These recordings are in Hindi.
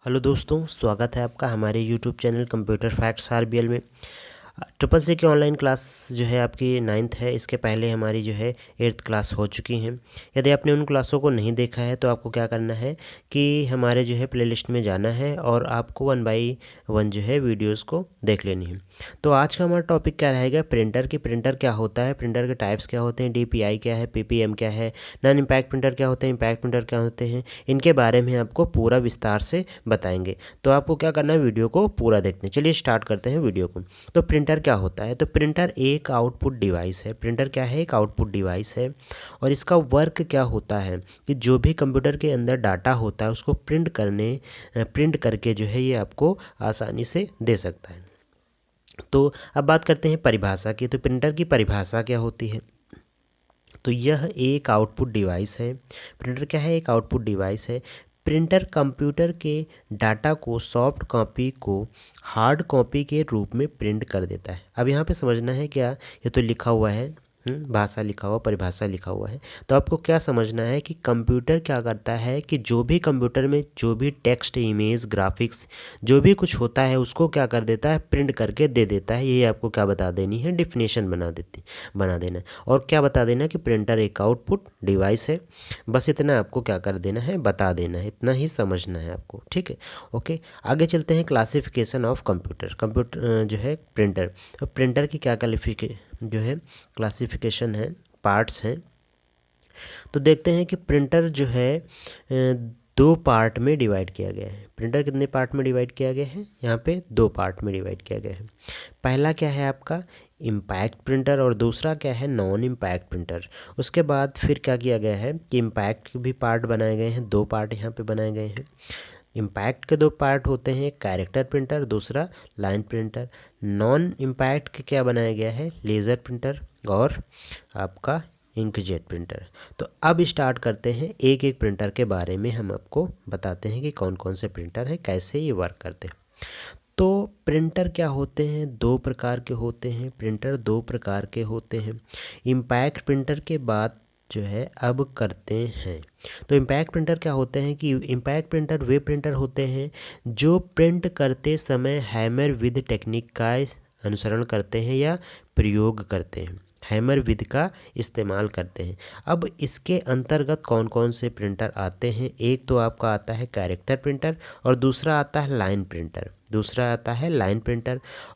हेलो दोस्तों, स्वागत है आपका हमारे YouTube channel computer facts RBL में। ट्रिपल सी की ऑनलाइन क्लास जो है आपकी 9th है। इसके पहले हमारी जो है 8th क्लास हो चुकी हैं। यदि आपने उन क्लासों को नहीं देखा है तो आपको क्या करना है कि हमारे जो है प्लेलिस्ट में जाना है और आपको 1 बाई 1 जो है वीडियोस को देख लेनी है। तो आज का हमारा टॉपिक क्या रहेगा, प्रिंटर क्या होता है, प्रिंटर के टाइप्स क्या होते हैं, डीपीआई क्या है, पीपीएम क्या है, नॉन इम्पैक्ट प्रिंटर क्या होते हैं, इम्पैक्ट प्रिंटर क्या होते हैं, इनके बारे में आपको पूरा विस्तार से बताएंगे। तो आपको क्या करना है, वीडियो को पूरा देखते हैं। चलिए स्टार्ट करते हैं वीडियो को। तो प्रिंटर क्या होता है, तो प्रिंटर एक आउटपुट डिवाइस है। प्रिंटर क्या है, एक आउटपुट डिवाइस है। और इसका वर्क क्या होता है कि जो भी कंप्यूटर के अंदर डाटा होता है उसको प्रिंट करके जो है ये आपको आसानी से दे सकता है। तो अब बात करते हैं परिभाषा की। तो प्रिंटर की परिभाषा क्या होती है, तो यह एक आउटपुट डिवाइस है। प्रिंटर क्या है, एक आउटपुट डिवाइस है। प्रिंटर कंप्यूटर के डाटा को, सॉफ्ट कॉपी को हार्ड कॉपी के रूप में प्रिंट कर देता है। अब यहाँ पे समझना है क्या, ये तो लिखा हुआ है, भाषा लिखा हुआ, परिभाषा लिखा हुआ है। तो आपको क्या समझना है कि कंप्यूटर क्या करता है कि जो भी कंप्यूटर में जो भी टेक्स्ट, इमेज, ग्राफिक्स जो भी कुछ होता है उसको क्या कर देता है, प्रिंट करके दे देता है। ये आपको क्या बता देनी है, डिफिनेशन बना देना है। और क्या बता देना कि प्रिंटर एक आउटपुट डिवाइस है। बस इतना आपको क्या कर देना है, बता देना है, इतना ही समझना है आपको, ठीक है। ओके, आगे चलते हैं। क्लासिफिकेशन ऑफ कंप्यूटर जो है प्रिंटर। तो प्रिंटर की क्या जो है क्लासिफिकेशन है, पार्ट्स हैं। तो देखते हैं कि प्रिंटर जो है दो पार्ट में डिवाइड किया गया है। प्रिंटर कितने पार्ट में डिवाइड किया गया है, यहाँ पे दो पार्ट में डिवाइड किया गया है। पहला क्या है आपका इम्पैक्ट प्रिंटर और दूसरा क्या है नॉन इम्पैक्ट प्रिंटर। उसके बाद फिर क्या किया गया है कि इम्पैक्ट के भी पार्ट बनाए गए हैं, दो पार्ट यहाँ पे बनाए गए हैं। इम्पैक्ट के दो पार्ट होते हैं, कैरेक्टर प्रिंटर, दूसरा लाइन प्रिंटर। नॉन इम्पैक्ट के क्या बनाया गया है, लेज़र प्रिंटर और आपका इंकजेट प्रिंटर। तो अब स्टार्ट करते हैं, एक एक प्रिंटर के बारे में हम आपको बताते हैं कि कौन कौन से प्रिंटर हैं, कैसे ये वर्क करते हैं। तो प्रिंटर क्या होते हैं, दो प्रकार के होते हैं। प्रिंटर दो प्रकार के होते हैं। इम्पैक्ट प्रिंटर के बाद जो है अब करते हैं। तो इम्पैक्ट प्रिंटर क्या होते हैं कि इम्पैक्ट प्रिंटर वे प्रिंटर होते हैं जो प्रिंट करते समय हैमर विद टेक्निक का अनुसरण करते हैं या प्रयोग करते हैं, हैमर विद का इस्तेमाल करते हैं। अब इसके अंतर्गत कौन कौन से प्रिंटर आते हैं, एक तो आपका आता है कैरेक्टर प्रिंटर और दूसरा आता है लाइन प्रिंटर।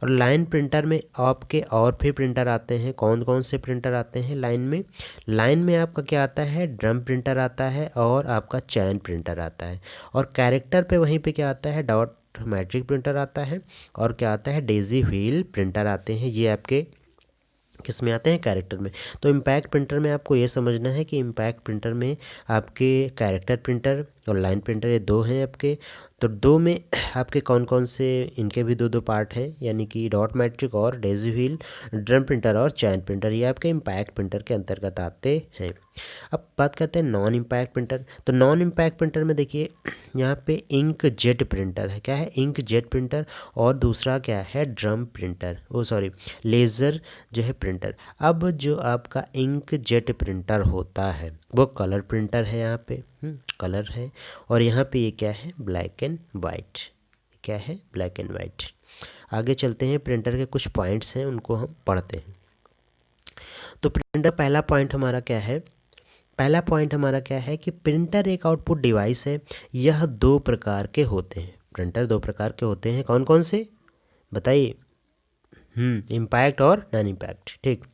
और लाइन प्रिंटर में आपके और भी प्रिंटर आते हैं। कौन कौन से प्रिंटर आते हैं लाइन में आपका क्या आता है, ड्रम प्रिंटर आता है और आपका चैन प्रिंटर आता है। और कैरेक्टर पे वहीं पे क्या आता है, डॉट मैट्रिक प्रिंटर आता है और क्या आता है, डेजी व्हील प्रिंटर आते हैं। ये आपके किस में आते हैं, कैरेक्टर में। तो इम्पैक्ट प्रिंटर में आपको ये समझना है कि इम्पैक्ट प्रिंटर में आपके कैरेक्टर प्रिंटर और लाइन प्रिंटर ये दो हैं आपके। तो दो में आपके कौन कौन से, इनके भी दो दो पार्ट हैं, यानी कि डॉट मैट्रिक और डेजी व्हील, ड्रम प्रिंटर और चैन प्रिंटर, ये आपके इम्पैक्ट प्रिंटर के अंतर्गत आते हैं। अब बात करते हैं नॉन इम्पैक्ट प्रिंटर। तो नॉन इम्पैक्ट प्रिंटर में देखिए यहाँ पे इंक जेट प्रिंटर है। क्या है, इंक जेट प्रिंटर। और दूसरा क्या है, ड्रम प्रिंटर, लेज़र जो है प्रिंटर। अब जो आपका इंक जेट प्रिंटर होता है वो कलर प्रिंटर है, यहाँ पे कलर है। और यहाँ पे ये क्या है, ब्लैक एंड वाइट। क्या है, ब्लैक एंड वाइट। आगे चलते हैं, प्रिंटर के कुछ पॉइंट्स हैं उनको हम पढ़ते हैं। तो प्रिंटर पहला पॉइंट हमारा क्या है कि प्रिंटर एक आउटपुट डिवाइस है। यह दो प्रकार के होते हैं। प्रिंटर दो प्रकार के होते हैं, कौन कौन से बताइए, इम्पैक्ट और नॉन इम्पैक्ट, ठीक।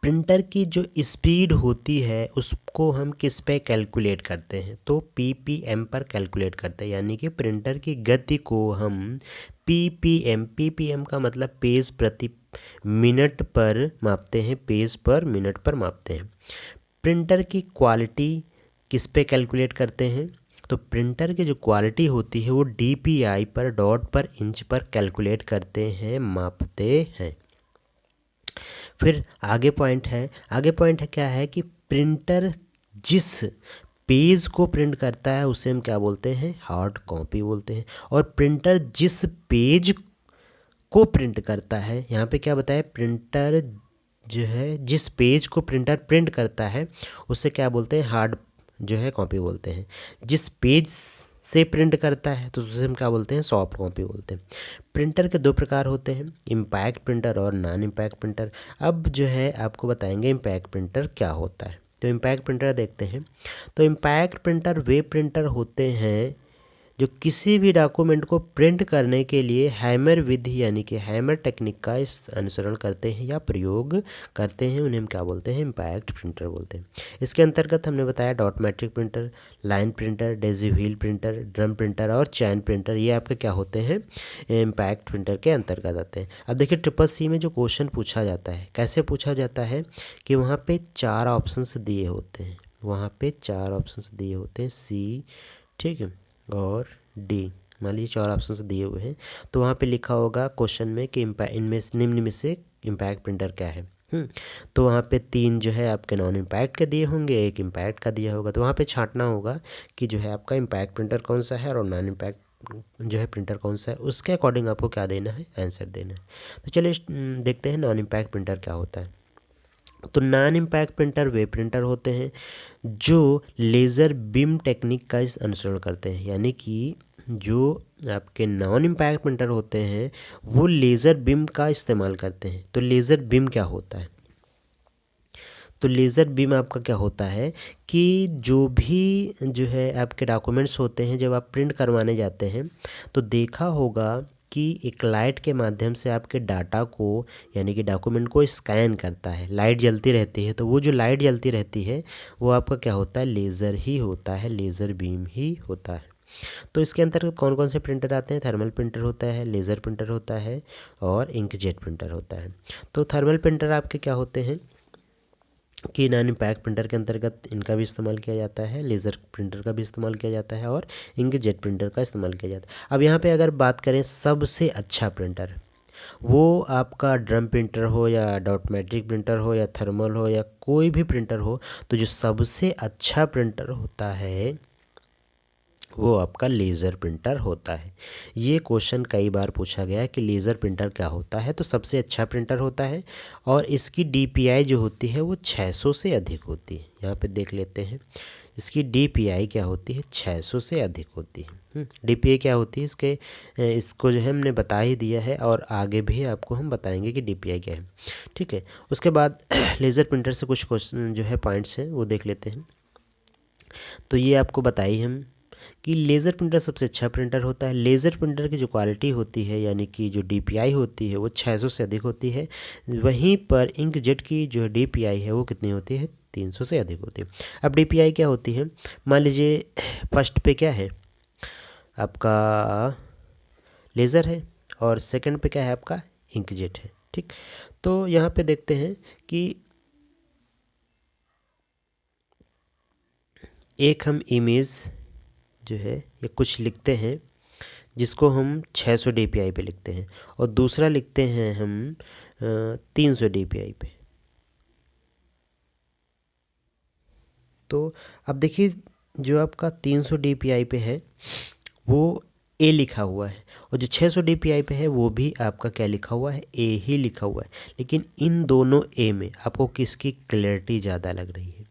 प्रिंटर की जो स्पीड होती है उसको हम किस पे कैलकुलेट करते हैं, तो पीपीएम पर कैलकुलेट करते हैं। यानी कि प्रिंटर की गति को हम पीपीएम का मतलब पेज प्रति मिनट पर मापते हैं, पेज पर मिनट पर मापते हैं। प्रिंटर की क्वालिटी किस पे कैलकुलेट करते हैं, तो प्रिंटर की जो क्वालिटी होती है वो डीपीआई पर, डॉट पर इंच पर कैलकुलेट करते हैं, मापते हैं। फिर आगे पॉइंट है क्या है कि प्रिंटर जिस पेज को प्रिंट करता है उसे हम क्या बोलते हैं, हार्ड कॉपी बोलते हैं। और प्रिंटर जिस पेज को प्रिंट करता है, यहाँ पे क्या बताया, प्रिंटर जो है जिस पेज को प्रिंटर प्रिंट करता है उसे क्या बोलते हैं, हार्ड जो है कॉपी बोलते हैं। जिस पेज से प्रिंट करता है तो उसे हम क्या बोलते हैं, सॉफ्ट कॉपी बोलते हैं। प्रिंटर के दो प्रकार होते हैं, इम्पैक्ट प्रिंटर और नॉन इम्पैक्ट प्रिंटर। अब जो है आपको बताएंगे इम्पैक्ट प्रिंटर क्या होता है। तो इम्पैक्ट प्रिंटर देखते हैं। तो इम्पैक्ट प्रिंटर वे प्रिंटर होते हैं जो किसी भी डॉक्यूमेंट को प्रिंट करने के लिए हैमर विधि यानी कि हैमर टेक्निक का इस अनुसरण करते हैं या प्रयोग करते हैं, उन्हें हम क्या बोलते हैं, इम्पैक्ट प्रिंटर बोलते हैं। इसके अंतर्गत हमने बताया dot matric printer, line printer, Daisy wheel printer, drum printer और चैन प्रिंटर, ये आपके क्या होते हैं, इम्पैक्ट प्रिंटर के अंतर्गत आते हैं। अब देखिए ट्रिपल सी में जो क्वेश्चन पूछा जाता है कैसे पूछा जाता है कि वहाँ पे 4 ऑप्शंस दिए होते हैं, वहाँ पे 4 ऑप्शंस दिए होते हैं, सी, ठीक है, और डी, मान लीजिए 4 ऑप्शंस दिए हुए हैं। तो वहाँ पे लिखा होगा क्वेश्चन में कि इनमें निम्न में से इम्पैक्ट प्रिंटर क्या है। तो वहाँ पे 3 जो है आपके नॉन इम्पैक्ट के दिए होंगे, 1 इम्पैक्ट का दिया होगा। तो वहाँ पे छांटना होगा कि जो है आपका इम्पैक्ट प्रिंटर कौन सा है और नॉन इम्पैक्ट जो है प्रिंटर कौन सा है, उसके अकॉर्डिंग आपको क्या देना है, आंसर देना है। तो चलिए देखते हैं नॉन इम्पैक्ट प्रिंटर क्या होता है। तो नॉन इम्पैक्ट प्रिंटर वे प्रिंटर होते हैं जो लेज़र बीम टेक्निक का इस अनुसरण करते हैं, यानी कि जो आपके नॉन इम्पैक्ट प्रिंटर होते हैं वो लेज़र बीम का इस्तेमाल करते हैं। तो लेज़र बीम क्या होता है, तो लेज़र बीम आपका क्या होता है कि जो भी जो है आपके डॉक्यूमेंट्स होते हैं जब आप प्रिंट करवाने जाते हैं तो देखा होगा कि एक लाइट के माध्यम से आपके डाटा को यानी कि डॉक्यूमेंट को स्कैन करता है, लाइट जलती रहती है। तो वो जो लाइट जलती रहती है वो आपका क्या होता है, लेज़र ही होता है, लेज़र बीम ही होता है। तो इसके अंतर्गत कौन कौन से प्रिंटर आते हैं, थर्मल प्रिंटर होता है, लेज़र प्रिंटर होता है और इंकजेट प्रिंटर होता है। तो थर्मल प्रिंटर आपके क्या होते हैं कि नॉन इम्पैक्ट प्रिंटर के अंतर्गत इनका भी इस्तेमाल किया जाता है, लेज़र प्रिंटर का भी इस्तेमाल किया जाता है और इंकजेट प्रिंटर का इस्तेमाल किया जाता है। अब यहाँ पे अगर बात करें सबसे अच्छा प्रिंटर, वो आपका ड्रम प्रिंटर हो या डॉट मैट्रिक प्रिंटर हो या थर्मल हो या कोई भी प्रिंटर हो, तो जो सबसे अच्छा प्रिंटर होता है वो आपका लेज़र प्रिंटर होता है। ये क्वेश्चन कई बार पूछा गया है कि लेज़र प्रिंटर क्या होता है, तो सबसे अच्छा प्रिंटर होता है और इसकी DPI जो होती है वो 600 से अधिक होती है। यहाँ पे देख लेते हैं इसकी DPI क्या होती है, 600 से अधिक होती है। DPI क्या होती है इसके, इसको जो है हमने बता ही दिया है और आगे भी आपको हम बताएंगे कि DPI क्या है, ठीक है। उसके बाद लेज़र प्रिंटर से कुछ क्वेश्चन जो है पॉइंट्स हैं वो देख लेते हैं। तो ये आपको बताई हम कि लेज़र प्रिंटर सबसे अच्छा प्रिंटर होता है। लेज़र प्रिंटर की जो क्वालिटी होती है यानी कि जो DPI होती है वो 600 से अधिक होती है, वहीं पर इंकजेट की जो DPI है वो कितनी होती है, 300 से अधिक होती है। अब DPI क्या होती है, मान लीजिए फर्स्ट पे क्या है आपका लेज़र है और सेकंड पे क्या है आपका इंकजेट है, ठीक। तो यहाँ पे देखते हैं कि एक हम इमेज जो है या कुछ लिखते हैं जिसको हम 600 DPI पे लिखते हैं और दूसरा लिखते हैं हम 300 DPI पे। तो अब देखिए जो आपका 300 DPI पे है वो ए लिखा हुआ है और जो 600 DPI पे है वो भी आपका क्या लिखा हुआ है, ए ही लिखा हुआ है। लेकिन इन दोनों ए में आपको किसकी क्लैरिटी ज़्यादा लग रही है,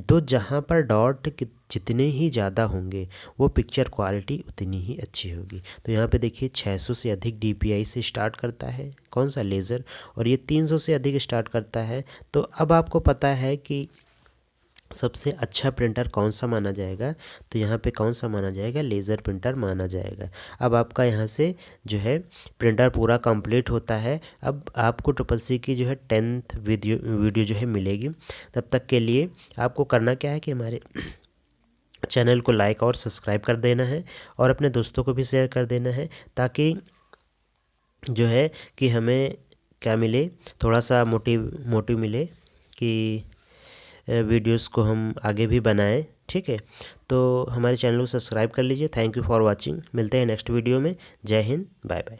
तो जहाँ पर डॉट जितने ही ज़्यादा होंगे वो पिक्चर क्वालिटी उतनी ही अच्छी होगी। तो यहाँ पे देखिए 600 से अधिक DPI से स्टार्ट करता है कौन सा, लेज़र, और ये 300 से अधिक स्टार्ट करता है। तो अब आपको पता है कि सबसे अच्छा प्रिंटर कौन सा माना जाएगा, तो यहाँ पे कौन सा माना जाएगा, लेज़र प्रिंटर माना जाएगा। अब आपका यहाँ से जो है प्रिंटर पूरा कंप्लीट होता है। अब आपको ट्रिपल सी की जो है 10th वीडियो जो है मिलेगी। तब तक के लिए आपको करना क्या है कि हमारे चैनल को लाइक और सब्सक्राइब कर देना है और अपने दोस्तों को भी शेयर कर देना है, ताकि जो है कि हमें क्या मिले, थोड़ा सा मोटिव मिले कि वीडियोस को हम आगे भी बनाएं, ठीक है। तो हमारे चैनल को सब्सक्राइब कर लीजिए। थैंक यू फॉर वाचिंग, मिलते हैं नेक्स्ट वीडियो में। जय हिंद, बाय बाय।